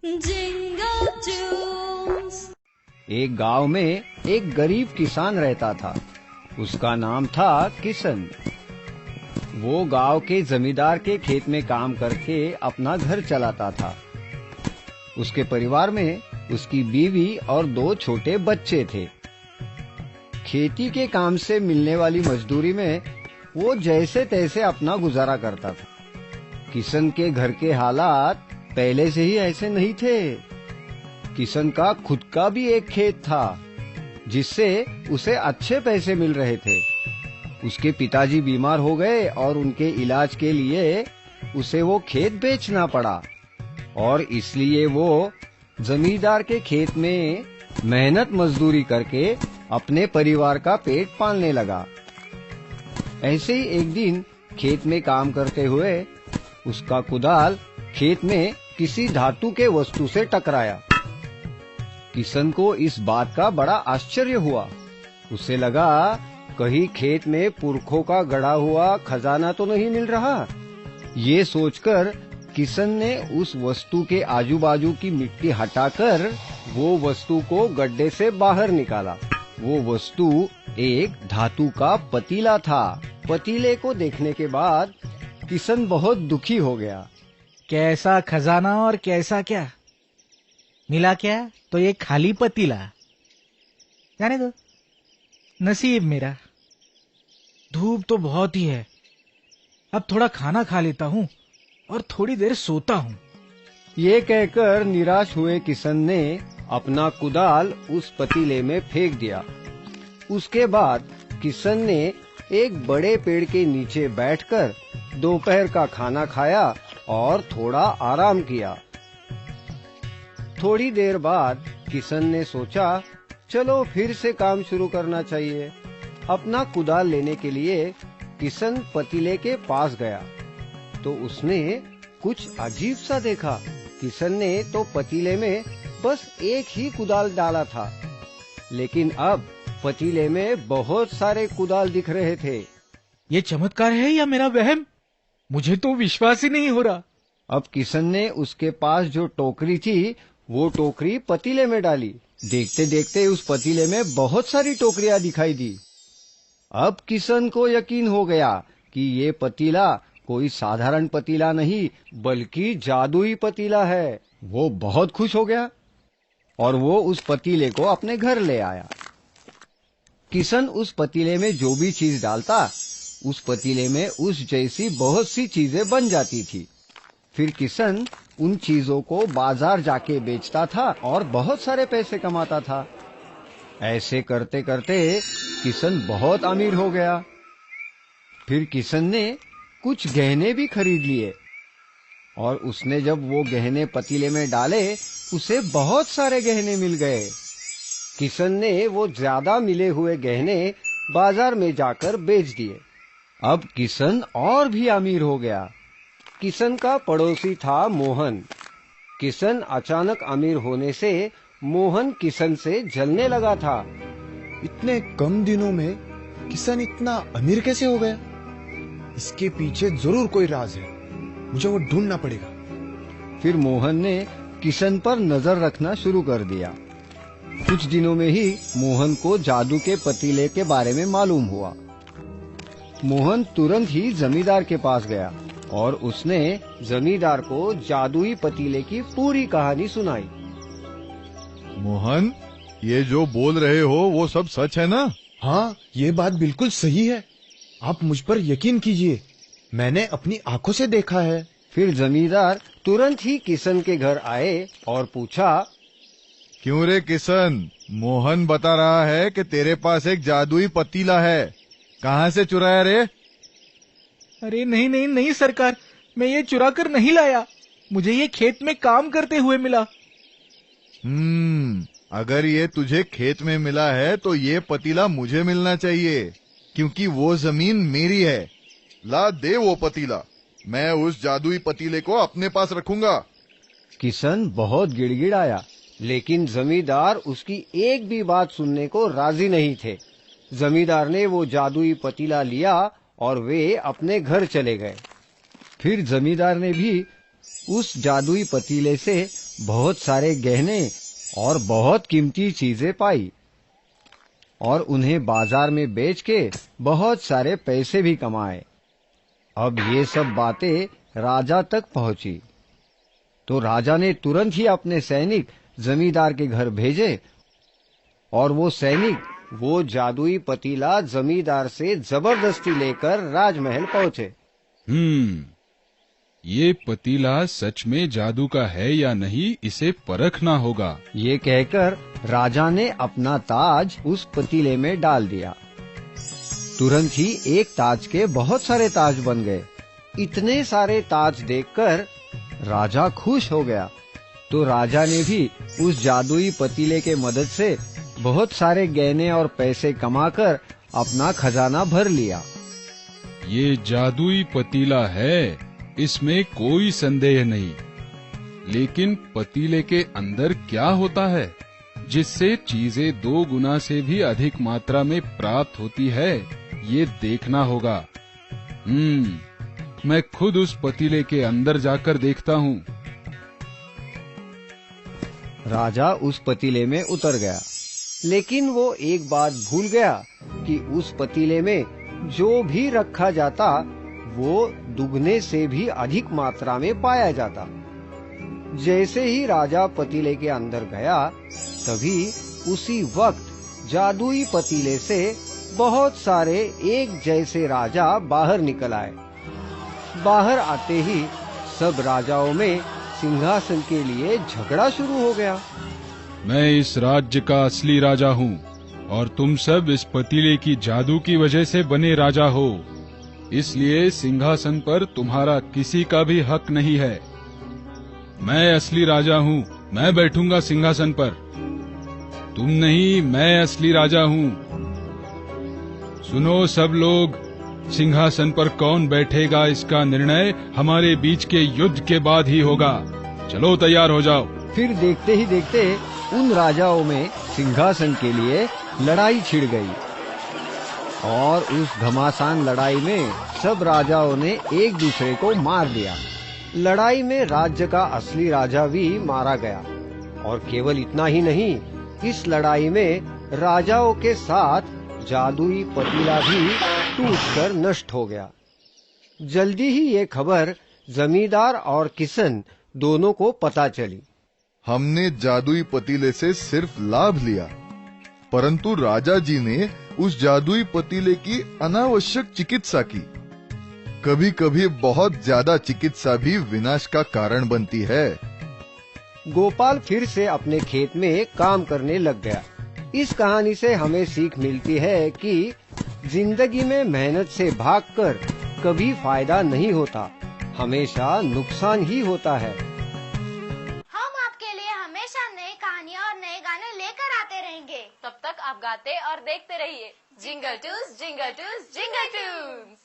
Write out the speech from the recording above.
Jingle Tunes। एक गांव में एक गरीब किसान रहता था। उसका नाम था किशन। वो गांव के जमींदार के खेत में काम करके अपना घर चलाता था। उसके परिवार में उसकी बीवी और 2 छोटे बच्चे थे। खेती के काम से मिलने वाली मजदूरी में वो जैसे तैसे अपना गुजारा करता था। किशन के घर के हालात पहले से ही ऐसे नहीं थे। किशन का खुद का भी एक खेत था जिससे उसे अच्छे पैसे मिल रहे थे। उसके पिताजी बीमार हो गए और उनके इलाज के लिए उसे वो खेत बेचना पड़ा और इसलिए वो जमींदार के खेत में मेहनत मजदूरी करके अपने परिवार का पेट पालने लगा। ऐसे ही एक दिन खेत में काम करते हुए उसका कुदाल खेत में किसी धातु के वस्तु से टकराया। किशन को इस बात का बड़ा आश्चर्य हुआ। उसे लगा कहीं खेत में पुरखों का गड़ा हुआ खजाना तो नहीं मिल रहा। ये सोचकर किशन ने उस वस्तु के आजू बाजू की मिट्टी हटाकर वो वस्तु को गड्ढे से बाहर निकाला। वो वस्तु एक धातु का पतीला था। पतीले को देखने के बाद किशन बहुत दुखी हो गया। कैसा खजाना और कैसा क्या मिला, क्या तो ये खाली पतीला। जाने दो, नसीब मेरा। धूप तो बहुत ही है। अब थोड़ा खाना खा लेता हूँ और थोड़ी देर सोता हूँ। ये कहकर निराश हुए किशन ने अपना कुदाल उस पतीले में फेंक दिया। उसके बाद किशन ने एक बड़े पेड़ के नीचे बैठकर दोपहर का खाना खाया और थोड़ा आराम किया। थोड़ी देर बाद किशन ने सोचा, चलो फिर से काम शुरू करना चाहिए। अपना कुदाल लेने के लिए किशन पतीले के पास गया तो उसने कुछ अजीब सा देखा। किशन ने तो पतीले में बस एक ही कुदाल डाला था, लेकिन अब पतीले में बहुत सारे कुदाल दिख रहे थे। ये चमत्कार है या मेरा वहम? मुझे तो विश्वास ही नहीं हो रहा। अब किशन ने उसके पास जो टोकरी थी वो टोकरी पतीले में डाली। देखते देखते उस पतीले में बहुत सारी टोकरियां दिखाई दी। अब किशन को यकीन हो गया कि ये पतीला कोई साधारण पतीला नहीं बल्कि जादुई पतीला है। वो बहुत खुश हो गया और वो उस पतीले को अपने घर ले आया। किशन उस पतीले में जो भी चीज डालता उस पतीले में उस जैसी बहुत सी चीजें बन जाती थी। फिर किशन उन चीजों को बाजार जाके बेचता था और बहुत सारे पैसे कमाता था। ऐसे करते करते किशन बहुत अमीर हो गया। फिर किशन ने कुछ गहने भी खरीद लिए और उसने जब वो गहने पतीले में डाले उसे बहुत सारे गहने मिल गए। किशन ने वो ज्यादा मिले हुए गहने बाजार में जाकर बेच दिए। अब किशन और भी अमीर हो गया। किशन का पड़ोसी था मोहन। किशन अचानक अमीर होने से मोहन किशन से जलने लगा था। इतने कम दिनों में किशन इतना अमीर कैसे हो गया? इसके पीछे जरूर कोई राज है, मुझे वो ढूंढना पड़ेगा। फिर मोहन ने किशन पर नजर रखना शुरू कर दिया। कुछ दिनों में ही मोहन को जादू के पतीले के बारे में मालूम हुआ। मोहन तुरंत ही जमींदार के पास गया और उसने जमींदार को जादुई पतीले की पूरी कहानी सुनाई। मोहन, ये जो बोल रहे हो वो सब सच है ना? हाँ, ये बात बिल्कुल सही है। आप मुझ पर यकीन कीजिए, मैंने अपनी आंखों से देखा है। फिर जमींदार तुरंत ही किशन के घर आए और पूछा, क्यों रे किशन, मोहन बता रहा है कि तेरे पास एक जादुई पतीला है। कहाँ से चुराया रे? अरे नहीं नहीं नहीं सरकार, मैं ये चुरा कर नहीं लाया। मुझे ये खेत में काम करते हुए मिला। अगर ये तुझे खेत में मिला है तो ये पतीला मुझे मिलना चाहिए, क्योंकि वो जमीन मेरी है। ला दे वो पतीला, मैं उस जादुई पतीले को अपने पास रखूंगा। किशन बहुत गिड़गिड़ाया, लेकिन जमींदार उसकी एक भी बात सुनने को राजी नहीं थे। जमींदार ने वो जादुई पतीला लिया और वे अपने घर चले गए। फिर जमींदार ने भी उस जादुई पतीले से बहुत सारे गहने और बहुत कीमती चीजें पाई और उन्हें बाजार में बेच के बहुत सारे पैसे भी कमाए। अब ये सब बातें राजा तक पहुंची तो राजा ने तुरंत ही अपने सैनिक जमींदार के घर भेजे और वो सैनिक वो जादुई पतीला जमींदार से जबरदस्ती लेकर राजमहल पहुंचे। ये पतीला सच में जादू का है या नहीं, इसे परखना होगा। ये कहकर राजा ने अपना ताज उस पतीले में डाल दिया। तुरंत ही एक ताज के बहुत सारे ताज बन गए। इतने सारे ताज देखकर राजा खुश हो गया। तो राजा ने भी उस जादुई पतीले के मदद से बहुत सारे गहने और पैसे कमाकर अपना खजाना भर लिया। ये जादुई पतीला है, इसमें कोई संदेह नहीं। लेकिन पतीले के अंदर क्या होता है जिससे चीजें 2 गुना से भी अधिक मात्रा में प्राप्त होती है, ये देखना होगा। मैं खुद उस पतीले के अंदर जाकर देखता हूँ। राजा उस पतीले में उतर गया, लेकिन वो एक बात भूल गया कि उस पतीले में जो भी रखा जाता वो दुगने से भी अधिक मात्रा में पाया जाता। जैसे ही राजा पतीले के अंदर गया, तभी उसी वक्त जादुई पतीले से बहुत सारे एक जैसे राजा बाहर निकल आए। बाहर आते ही सब राजाओं में सिंहासन के लिए झगड़ा शुरू हो गया। मैं इस राज्य का असली राजा हूँ और तुम सब इस पतीले की जादू की वजह से बने राजा हो, इसलिए सिंहासन पर तुम्हारा किसी का भी हक नहीं है। मैं असली राजा हूँ, मैं बैठूंगा सिंहासन पर। तुम नहीं, मैं असली राजा हूँ। सुनो सब लोग, सिंहासन पर कौन बैठेगा इसका निर्णय हमारे बीच के युद्ध के बाद ही होगा। चलो तैयार हो जाओ। फिर देखते ही देखते उन राजाओं में सिंहासन के लिए लड़ाई छिड़ गई और उस घमासान लड़ाई में सब राजाओं ने एक दूसरे को मार दिया। लड़ाई में राज्य का असली राजा भी मारा गया और केवल इतना ही नहीं, इस लड़ाई में राजाओं के साथ जादुई पतीला भी टूटकर नष्ट हो गया। जल्दी ही ये खबर जमींदार और किशन दोनों को पता चली। हमने जादुई पतीले से सिर्फ लाभ लिया, परंतु राजा जी ने उस जादुई पतीले की अनावश्यक चिकित्सा की। कभी कभी बहुत ज्यादा चिकित्सा भी विनाश का कारण बनती है। गोपाल फिर से अपने खेत में काम करने लग गया। इस कहानी से हमें सीख मिलती है कि जिंदगी में मेहनत से भागकर कभी फायदा नहीं होता, हमेशा नुकसान ही होता है। हम आपके लिए हमेशा नई कहानियाँ और नए गाने लेकर आते रहेंगे। तब तक आप गाते और देखते रहिए जिंगल टूस जिंगल टूस जिंगल टूस।